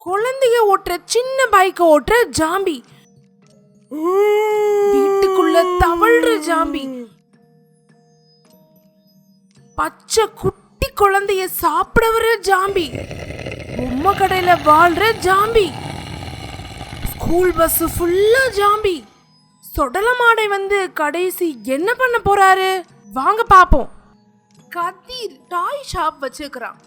குழந்தைய ஓட்டுற சின்ன பைக்க ஓட்டுற ஜாம்பி, வீட்டுக்குள்ள தவழ்ற ஜாம்பி, பச்சை குட்டி குழந்தைய சாப்பிட வர ஜாம்பி, பொம்மை கடையில வாழ்ற ஜாம்பி, ஸ்கூல் பஸ் ஃபுல்லா ஜாம்பி. சொடலமாடை வந்து கடைசி என்ன பண்ண போறாரு? வாங்க பாப்போம். கதிர் டாய் ஷாப் வச்சிருக்கிறான்.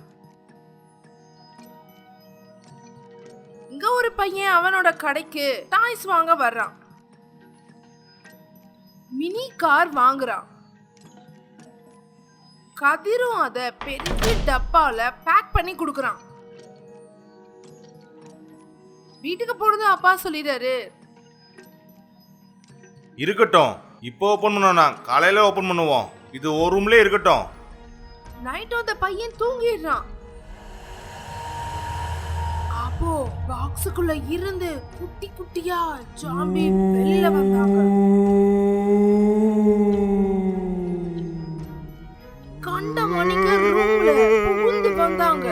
இங்க ஒரு பையன் அவனோட கடைக்கு டாய்ஸ் வாங்க வர்றான். மினி கார் வாங்குறான். கதிரும் அத பெரிய டப்பால பேக் பண்ணி கொடுக்கறான். வீட்டுக்கு போனது அப்பா சொல்லிடுறாரு, இருக்கட்டும், இப்போ ஓபன் பண்ணோம்னா காலையில ஓபன் பண்ணுவோம். இது ஒரு ரூம்ல இருக்கட்டும். நைட் அந்த பையன் தூங்கிடுறான். அப்போ பாக்ஸுக்குள்ள இருந்து குட்டி குட்டியா ஜாம்பி வெளியில வந்தாங்க. கண்ட மணிக்கு ரூம்ல புகுந்து வந்தாங்க.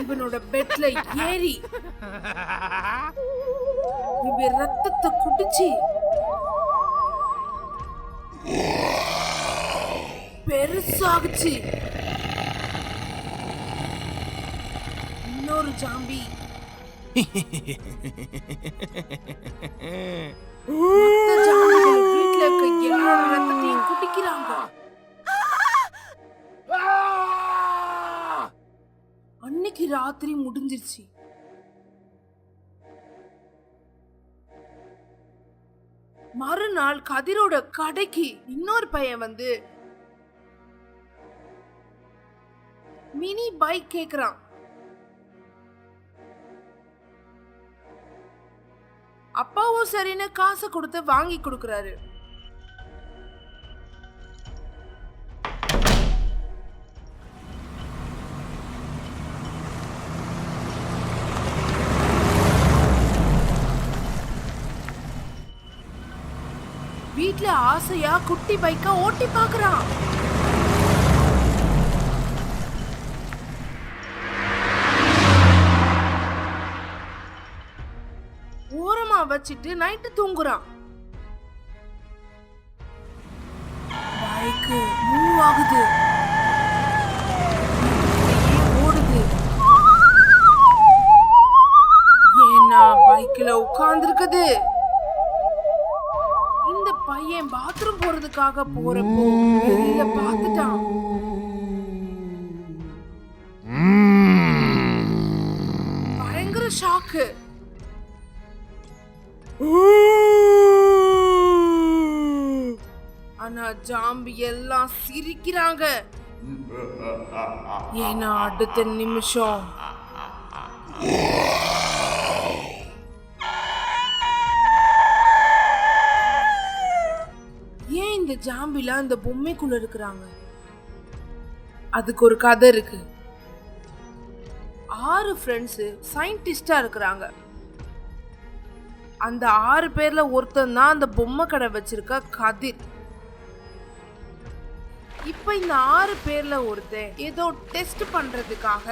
இவனோட பெட்ல ஏறி இவன் ரத்தத்தை குடிச்சு பெருசாகுச்சு. இன்னொரு ஜாம்பி மத்த ஜாம்பிகள் வீட்டுல இருக்க எல்லாரோட ரத்தத்தையும் குடிக்கிறாங்க. அன்னைக்கு ராத்திரி முடிஞ்சிருச்சு. மறுநாள் கதிரோட கடைக்கு இன்னொரு பையன் வந்து மினி பைக் கேக்குறான். அப்பாவும் சரின்னு காசை கொடுத்து வாங்கி கொடுக்கறாரு. வீட்ல ஆசையா குட்டி பைக்கா ஓட்டி பாக்குறான். ஓரமா வச்சிட்டு நைட்டு தூங்குறான். பைக் மூவ் ஆகுது, ஓடுது. ஏன்னா பைக்ல உட்கார்ந்திருக்குது. இந்த பையன் பாத்ரூம் போறதுக்காக போறப்போ வெளியில பார்த்துட்டான். பயங்கர ஷாக்கு. ஆனா ஜாம்பி எல்லாம் சிரிக்கிறாங்க. ஏன்னா அடுத்த நிமிஷம் ஏன் இந்த ஜாம்பில அந்த பொம்மைக்குள்ள இருக்கிறாங்க? அதுக்கு ஒரு கதை இருக்கு. 6 ஃப்ரெண்ட்ஸ் சயின்டிஸ்டா இருக்கிறாங்க. அந்த 6 பேர்ல ஒருத்தன் தான் அந்த பொம்மை கடை வச்சிருக்க கதிர். இப்ப இந்த 6 பேர்ல ஒருத்தன் ஏதோ டெஸ்ட் பண்றதுக்காக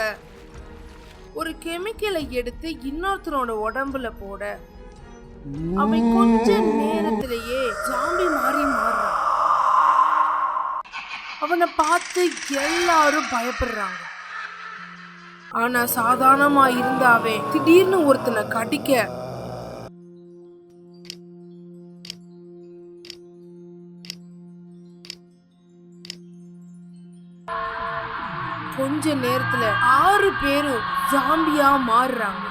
ஒரு கெமிக்கலை எடுத்து இன்னொருத்தனோட உடம்புல போட அவன் கொஞ்ச நேரத்திலேயே ஜாம்பி மாறுறான். அவனை பார்த்து எல்லாரும் பயப்படுறாங்க. ஆனா சாதாரணமா இருந்தாவே திடீர்னு ஒருத்தனை கடிக்க கொஞ்ச நேரத்துல 6 பேரும் ஜாம்பியா மாறுறாங்க.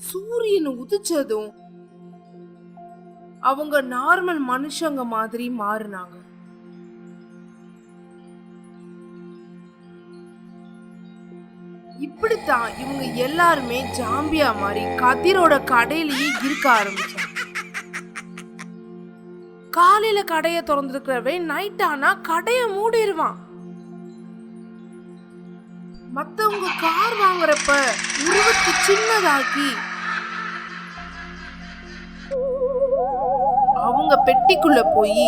சூரியன் உதிச்சதும் அவங்க நார்மல் மனுஷங்க மாதிரி மாறினாங்க. இப்படித்தான் இவங்க எல்லாருமே ஜாம்பியா மாதிரி கதிரோட கடையிலேயே இருக்க ஆரம்பிச்சாங்க. காலையில கடைய திறந்துருக்கிறவன் நைட் ஆனா கடைய மூடிடுவான். மத்தவங்க கார் வாங்குறப்ப 26 சின்னதாக்கி அவங்க பெட்டிக்குள்ள போய்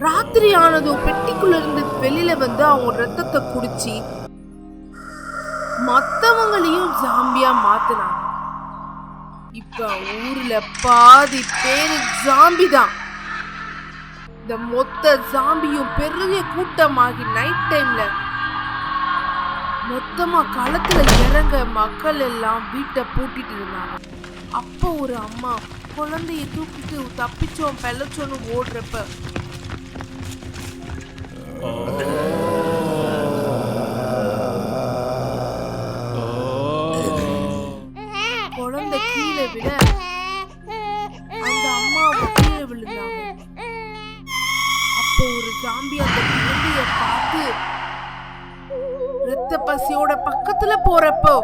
ராத்திரி ஆனதும் பெட்டிக்குள்ள இருந்து வெளியில வந்து அவங்க ரத்தத்தை குடிச்சு மத்தவங்களையும் ஜாம்பியா மாத்தினாங்க. இப்ப ஊர்ல பாதி பேரு ஜாம்பி தான். இந்த மொத்த ஜாம்பியும் பெரிய கூட்டமாகி நைட் டைம்ல மொத்தமா களத்துல இறங்க மக்கள் எல்லாம் வீட்டை பூட்டிட்டு இருந்தாங்க. அப்போ ஒரு அம்மா குழந்தைய தூக்கிட்டு தப்பிச்சோம் பெல்லச்சோன்னு ஓடுறப்ப குழந்தை கீழே விழ அந்த அம்மாவை கீழே விழுந்தாங்க. அப்போ ஒரு ஜாம்பி அந்த குழந்தைய பார்த்து ரத்த பசியோட பக்கத்துல போறப்போ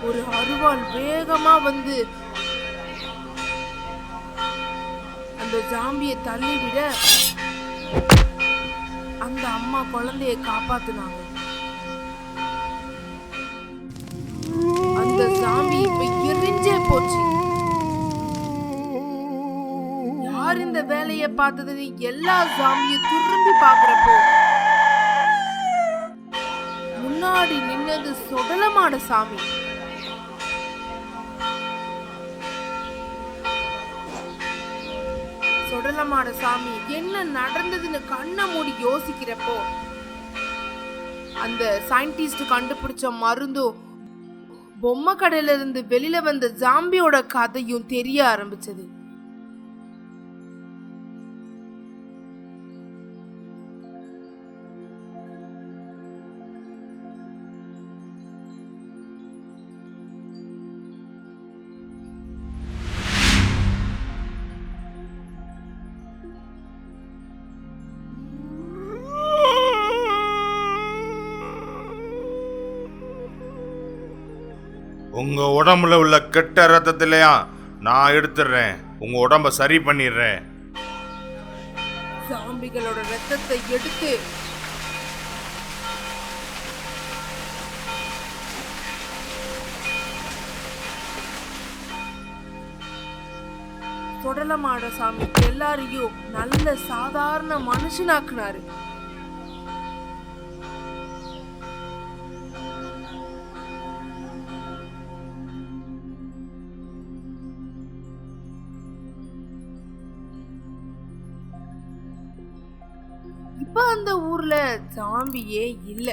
ஒரு அருவாள் வேகமா வந்து அந்த ஜாம்பியை தள்ளி விட அந்த அம்மா குழந்தைய காப்பாத்துனாங்க. அந்த ஜாம்பி இப்ப எரிஞ்சே போச்சு. யார் இந்த வேலையை பார்த்ததுன்னு எல்லா ஜாம்பியும் திரும்பி பாக்குறப்போ முன்னாடி நின்னது சொடலமாட சாமி. சொடலமாட சாமி என்ன நடந்ததுன்னு கண்ணை மூடி யோசிக்கிறப்போ அந்த சயின்டிஸ்ட் கண்டுபிடிச்ச மருந்தும் பொம்மை கடையில இருந்து வெளியில வந்த ஜாம்பியோட கதையும் தெரிய ஆரம்பிச்சது. உங்க உடம்புல உள்ள கெட்ட ரத்தத்திலையா நான் எடுத்துடுறேன். உங்க உடம்ப சரி பண்ணிடுறேன். ஜாம்பிகளோட ரத்தத்தை எடுத்து சொடலமாட சாமி எல்லாரையும் நல்ல சாதாரண மனுஷனாக்குனாரு. இப்ப அந்த ஊர்ல ஜாம்பியே இல்ல.